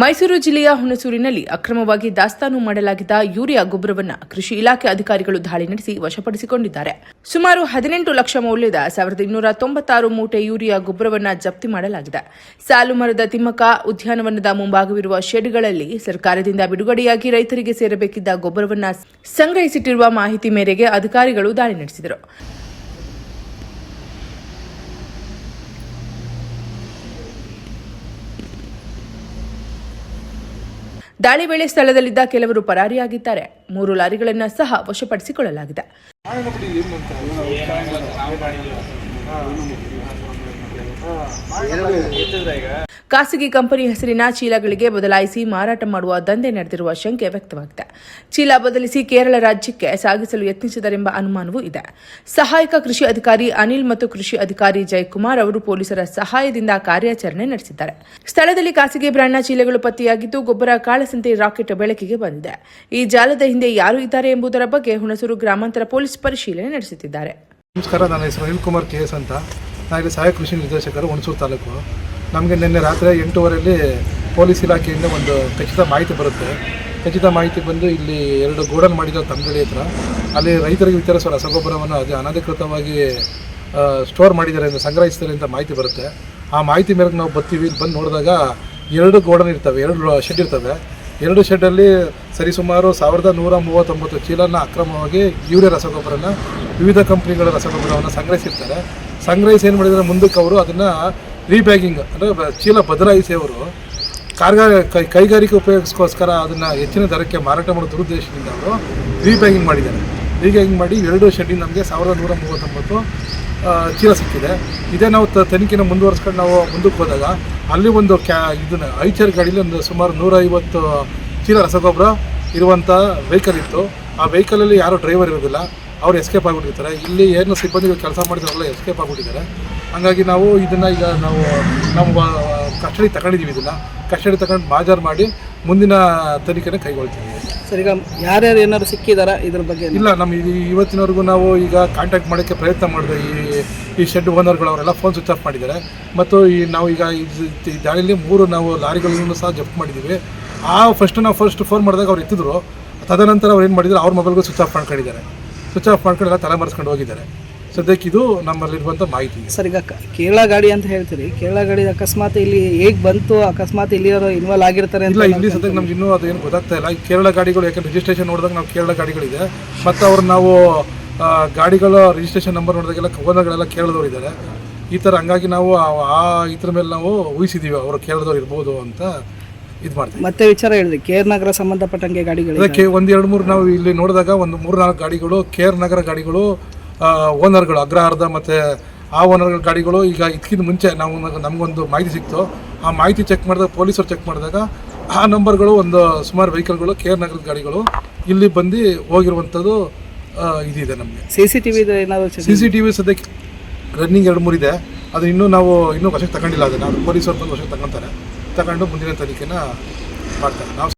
ಮೈಸೂರು ಜಿಲ್ಲೆಯ ಹುಣಸೂರಿನಲ್ಲಿ ಅಕ್ರಮವಾಗಿ ದಾಸ್ತಾನು ಮಾಡಲಾಗಿದ್ದ ಯೂರಿಯಾ ಗೊಬ್ಬರವನ್ನು ಕೃಷಿ ಇಲಾಖೆ ಅಧಿಕಾರಿಗಳು ದಾಳಿ ನಡೆಸಿ ವಶಪಡಿಸಿಕೊಂಡಿದ್ದಾರೆ. ಸುಮಾರು 18 ಲಕ್ಷ ಮೌಲ್ಯದ 1296 ಮೂಟೆ ಯೂರಿಯಾ ಗೊಬ್ಬರವನ್ನು ಜಪ್ತಿ ಮಾಡಲಾಗಿದೆ. ಸಾಲುಮರದ ತಿಮ್ಮಕ್ಕ ಉದ್ಯಾನವನದ ಮುಂಭಾಗವಿರುವ ಶೆಡ್ಗಳಲ್ಲಿ ಸರ್ಕಾರದಿಂದ ಬಿಡುಗಡೆಯಾಗಿ ರೈತರಿಗೆ ಸೇರಬೇಕಿದ್ದ ಗೊಬ್ಬರವನ್ನು ಸಂಗ್ರಹಿಸಿಟ್ಟಿರುವ ಮಾಹಿತಿ ಮೇರೆಗೆ ಅಧಿಕಾರಿಗಳು ದಾಳಿ ನಡೆಸಿದರು. ದಾಳಿ ವೇಳೆ ಸ್ಥಳದಲ್ಲಿದ್ದ ಕೆಲವರು ಪರಾರಿಯಾಗಿದ್ದಾರೆ. 3 ಲಾರಿಗಳನ್ನು ಸಹ ವಶಪಡಿಸಿಕೊಳ್ಳಲಾಗಿದೆ. ಖಾಸಗಿ ಕಂಪನಿ ಹೆಸರಿನ ಚೀಲಗಳಿಗೆ ಬದಲಾಯಿಸಿ ಮಾರಾಟ ಮಾಡುವ ದಂಧೆ ನಡೆದಿರುವ ಶಂಕೆ ವ್ಯಕ್ತವಾಗಿದೆ. ಚೀಲ ಬದಲಿಸಿ ಕೇರಳ ರಾಜ್ಯಕ್ಕೆ ಸಾಗಿಸಲು ಯತ್ನಿಸಿದರೆಂಬ ಅನುಮಾನವೂ ಇದೆ. ಸಹಾಯಕ ಕೃಷಿ ಅಧಿಕಾರಿ ಅನಿಲ್ ಮತ್ತು ಕೃಷಿ ಅಧಿಕಾರಿ ಜಯಕುಮಾರ್ ಅವರು ಪೊಲೀಸರ ಸಹಾಯದಿಂದ ಕಾರ್ಯಾಚರಣೆ ನಡೆಸಿದ್ದಾರೆ. ಸ್ಥಳದಲ್ಲಿ ಖಾಸಗಿ ಬ್ರ್ಯಾಂಡ್ನ ಚೀಲಗಳು ಪತ್ತೆಯಾಗಿದ್ದು, ಗೊಬ್ಬರ ಕಾಳಸಂತೆ ರಾಕೆಟ್ ಬೆಳಕಿಗೆ ಬಂದಿದೆ. ಈ ಜಾಲದ ಹಿಂದೆ ಯಾರು ಇದ್ದಾರೆ ಎಂಬುದರ ಬಗ್ಗೆ ಹುಣಸೂರು ಗ್ರಾಮಾಂತರ ಪೊಲೀಸ್ ಪರಿಶೀಲನೆ ನಡೆಸುತ್ತಿದ್ದಾರೆ. ನಮಸ್ಕಾರ, ನನ್ನ ಹೆಸರು ಅನಿಲ್ ಕುಮಾರ್ KS ಅಂತ. ನಾನು ಇಲ್ಲಿ ಸಹಾಯಕ ಕೃಷಿ ನಿರ್ದೇಶಕರು, ಹುಣಸೂರು ತಾಲೂಕು. ನಮಗೆ ನಿನ್ನೆ ರಾತ್ರಿ 8:15 ಪೊಲೀಸ್ ಇಲಾಖೆಯಿಂದ ಒಂದು ಖಚಿತ ಮಾಹಿತಿ ಬರುತ್ತೆ. ಖಚಿತ ಮಾಹಿತಿ ಬಂದು ಇಲ್ಲಿ 2 ಗೋಡನ್ ಮಾಡಿದ ತಮ್ಮಗಳಿ ಹತ್ರ ಅಲ್ಲಿ ರೈತರಿಗೆ ವಿತರಿಸುವ ರಸಗೊಬ್ಬರವನ್ನು ಅನಧಿಕೃತವಾಗಿ ಸ್ಟೋರ್ ಮಾಡಿದ್ದಾರೆ ಅಂತ, ಸಂಗ್ರಹಿಸಿದ್ದಾರೆ ಅಂತ ಮಾಹಿತಿ ಬರುತ್ತೆ. ಆ ಮಾಹಿತಿ ಮೇರೆಗೆ ನಾವು ಬರ್ತೀವಿ. ಇಲ್ಲಿ ಬಂದು ನೋಡಿದಾಗ 2 ಗೋಡನ್ ಇರ್ತವೆ, 2 ಶೆಡ್ ಇರ್ತವೆ. 2 ಶೆಡ್ಡಲ್ಲಿ ಸರಿಸುಮಾರು 1139 ಚೀಲನ ಅಕ್ರಮವಾಗಿ ಯೂರಿಯಾ ರಸಗೊಬ್ಬರನ, ವಿವಿಧ ಕಂಪ್ನಿಗಳ ರಸಗೊಬ್ಬರವನ್ನು ಸಂಗ್ರಹಿಸಿರ್ತಾರೆ. ಸಂಗ್ರಹಿಸಿ ಏನು ಮಾಡಿದರೆ ಮುಂದಕ್ಕೆ ಅವರು ಅದನ್ನು ರೀಬ್ಯಾಗಿಂಗ್ ಅಂದರೆ ಚೀಲ ಬದಲಾಯಿಸಿ ಅವರು ಕೈಗಾರಿಕೆ ಉಪಯೋಗಿಸ್ಕೋಸ್ಕರ ಅದನ್ನು ಹೆಚ್ಚಿನ ದರಕ್ಕೆ ಮಾರಾಟ ಮಾಡೋ ದುರುದ್ದೇಶದಿಂದ ಅವರು ರೀಬ್ಯಾಗಿಂಗ್ ಮಾಡಿದ್ದಾರೆ. ರೀಬ್ಯಾಗಿಂಗ್ ಮಾಡಿ 2 ಶೆಡ್ಡಿಂದ ನಮಗೆ 1139 ಚೀಲ ಸಿಕ್ಕಿದೆ. ಇದೇ ನಾವು ತನಿಖೆನ ಮುಂದುವರಿಸ್ಕೊಂಡು ನಾವು ಮುಂದಕ್ಕೆ ಹೋದಾಗ ಅಲ್ಲಿ ಒಂದು ಇದನ್ನು ಐಚರ್ ಗಾಡೀಲಿ ಒಂದು ಸುಮಾರು 150 ಚೀಲ ರಸಗೊಬ್ಬರ ಇರುವಂಥ ವೆಹಿಕಲ್ ಇತ್ತು. ಆ ವೆಹಿಕಲಲ್ಲಿ ಯಾರೂ ಡ್ರೈವರ್ ಇರೋದಿಲ್ಲ, ಅವ್ರು ಎಸ್ಕೇಪ್ ಆಗಿಬಿಟ್ಟಿರ್ತಾರೆ. ಇಲ್ಲಿ ಏನು ಸಿಬ್ಬಂದಿಗಳು ಕೆಲಸ ಮಾಡಿದವರೆಲ್ಲ ಎಸ್ಕೇಪ್ ಆಗಿಬಿಟ್ಟಿದ್ದಾರೆ. ಹಾಗಾಗಿ ನಾವು ಇದನ್ನು ಈಗ ನಾವು ಕಸ್ಟಡಿ ತಗೊಂಡಿದ್ದೀವಿ. ಇದನ್ನು ಕಸ್ಟಡಿ ತಗೊಂಡು ಮಾಜಾರು ಮಾಡಿ ಮುಂದಿನ ತನಿಖೆನ ಕೈಗೊಳ್ತೀವಿ. ಸರ್, ಈಗ ಯಾರ್ಯಾರು ಏನಾದ್ರು ಸಿಕ್ಕಿದಾರಾ ಇದ್ರ ಬಗ್ಗೆ? ಇಲ್ಲ, ನಮ್ಮ ಇವತ್ತಿನವರೆಗೂ ನಾವು ಈಗ ಕಾಂಟ್ಯಾಕ್ಟ್ ಮಾಡೋಕ್ಕೆ ಪ್ರಯತ್ನ ಮಾಡಿದೆ. ಈ ಶೆಡ್ ಓನರ್ಗಳು ಅವರೆಲ್ಲ ಫೋನ್ ಸ್ವಿಚ್ ಆಫ್ ಮಾಡಿದ್ದಾರೆ. ಮತ್ತು ನಾವು ಈಗ ಈ ದಾಳಿಯಲ್ಲಿ 3 ನಾವು ಲಾರಿಗಳನ್ನು ಸಹ ಜಪ್ತ್ ಮಾಡಿದ್ದೀವಿ. ನಾವು ಫಸ್ಟ್ ಫೋನ್ ಮಾಡಿದಾಗ ಅವ್ರು ಎತ್ತಿದ್ರು. ತದನಂತರ ಅವ್ರು ಏನು ಮಾಡಿದ್ರು, ಅವ್ರ ಮೊಬೈಲ್ಗೂ ಸ್ವಿಚ್ ಆಫ್ ಮಾಡ್ಕೊಂಡಿದ್ದಾರೆ. ಸ್ವಿಚ್ ಆಫ್ ಮಾಡ್ಕೊಂಡು ತಲೆ ಮರೆಸ್ಕೊಂಡು ಹೋಗಿದ್ದಾರೆ. ಸದ್ಯಕ್ಕೆ ಇದು ನಮ್ಮಲ್ಲಿರುವಂಥ ಮಾಹಿತಿ. ಸರ್, ಈಗ ಕೇರಳ ಗಾಡಿ ಅಂತ ಹೇಳ್ತೀರಿ, ಕೇರಳ ಗಾಡಿ ಅಕಸ್ಮಾತ್ ಇಲ್ಲಿ ಹೇಗೆ ಬಂತು? ಅಕಸ್ಮಾತ್ ಇಲ್ಲಿ ಇನ್ವಾಲ್ವ್ ಆಗಿರ್ತಾರೆ ಅಂತ? ಇಲ್ಲ, ಇಲ್ಲಿ ಸದ್ಯಕ್ಕೆ ನಮ್ಗೆ ಇನ್ನೂ ಅದೇನು ಗೊತ್ತಾಗ್ತಾ ಇಲ್ಲ. ಈ ಕೇರಳ ಗಾಡಿಗಳು ಯಾಕಂದ್ರೆ ರಿಜಿಸ್ಟ್ರೇಷನ್ ನೋಡಿದಾಗ ನಾವು ಕೇರಳ ಗಾಡಿಗಳಿದೆ, ಮತ್ತು ಅವ್ರು ನಾವು ಗಾಡಿಗಳ ರಿಜಿಸ್ಟ್ರೇಷನ್ ನಂಬರ್ ನೋಡಿದಾಗೆಲ್ಲ ಓನರ್ಗಳೆಲ್ಲ ಕೇರಳದವ್ರು ಇದ್ದಾರೆ. ಈ ಥರ ಹಂಗಾಗಿ ನಾವು ಇದ್ರ ಮೇಲೆ ನಾವು ಊಹಿಸಿದ್ದೀವಿ ಅವರು ಕೇರಳದವ್ರು ಇರ್ಬೋದು ಅಂತ ಇದು ಮಾಡ್ತೀವಿ. ಮತ್ತೆ ವಿಚಾರ ಹೇಳಿದ್ವಿ, KR ನಗರ ಸಂಬಂಧಪಟ್ಟಂಗೆ ಗಾಡಿಗಳು ಅದಕ್ಕೆ 1-2-3 ನಾವು ಇಲ್ಲಿ ನೋಡಿದಾಗ ಒಂದು 3-4 ಗಾಡಿಗಳು KR ನಗರ ಗಾಡಿಗಳು ಓನರ್ಗಳು ಅಗ್ರಹಾರದ ಮತ್ತು ಆ ಓನರ್ಗಳ ಗಾಡಿಗಳು. ಈಗ ಇದಕ್ಕಿಂತ ಮುಂಚೆ ನಮಗೊಂದು ಮಾಹಿತಿ ಸಿಕ್ತು. ಆ ಮಾಹಿತಿ ಚೆಕ್ ಮಾಡಿದಾಗ ಪೊಲೀಸರು ಚೆಕ್ ಮಾಡಿದಾಗ ಆ ನಂಬರ್ಗಳು ಒಂದು ಸುಮಾರು ವೆಹಿಕಲ್ಗಳು KR ನಗರದ ಗಾಡಿಗಳು ಇಲ್ಲಿ ಬಂದು ಹೋಗಿರುವಂಥದ್ದು ಇದಿದೆ. ನಮಗೆ CCTV ಸದ್ಯಕ್ಕೆ ರನ್ನಿಂಗ್ 2-3 ಇದೆ. ಅದು ಇನ್ನೂ ವಶಕ್ಕೆ ತಗೊಂಡಿಲ್ಲ. ಅದನ್ನು ಪೊಲೀಸರು ಬಂದು ವಶಕ್ಕೆ ತಗೊಂಡು ಮುಂದಿನ ತನಿಖೆನ ಮಾಡ್ತಾರೆ. ನಾವು